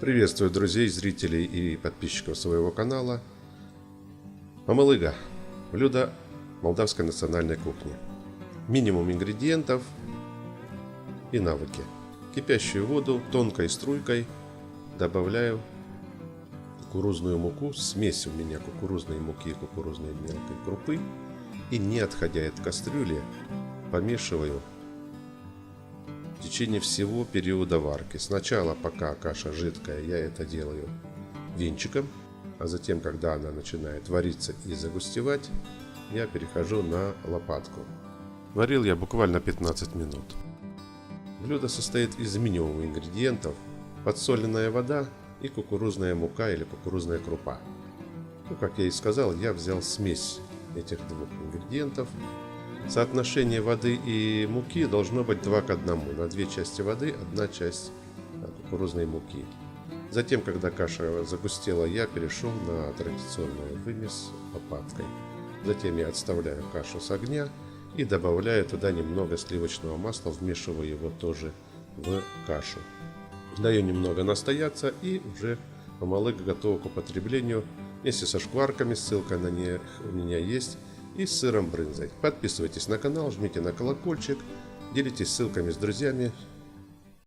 Приветствую друзей, зрителей и подписчиков своего канала. Мамалыга – блюдо молдавской национальной кухни. Минимум ингредиентов и навыки. Кипящую воду тонкой струйкой добавляю кукурузную муку. Смесь у меня кукурузной муки и кукурузной мелкой крупы. И не отходя от кастрюли, помешиваю в течение всего периода варки. Сначала, пока каша жидкая, я это делаю венчиком, а затем, когда она начинает вариться и загустевать, я перехожу на лопатку. Варил я буквально 15 минут. Блюдо состоит из минимума ингредиентов: подсоленная вода и кукурузная мука или кукурузная крупа. Как я и сказал, я взял смесь этих двух ингредиентов. Соотношение воды и муки должно быть 2 к 1. На 2 части воды 1 часть кукурузной муки. Затем, когда каша загустела, я перешел на традиционный вымес лопаткой. Затем я отставляю кашу с огня и добавляю туда немного сливочного масла, вмешиваю его тоже в кашу. Даю немного настояться, и уже мамалыга готова к употреблению вместе со шкварками, ссылка на них у меня есть, и с сыром брынзой. Подписывайтесь на канал, жмите на колокольчик, делитесь ссылками с друзьями.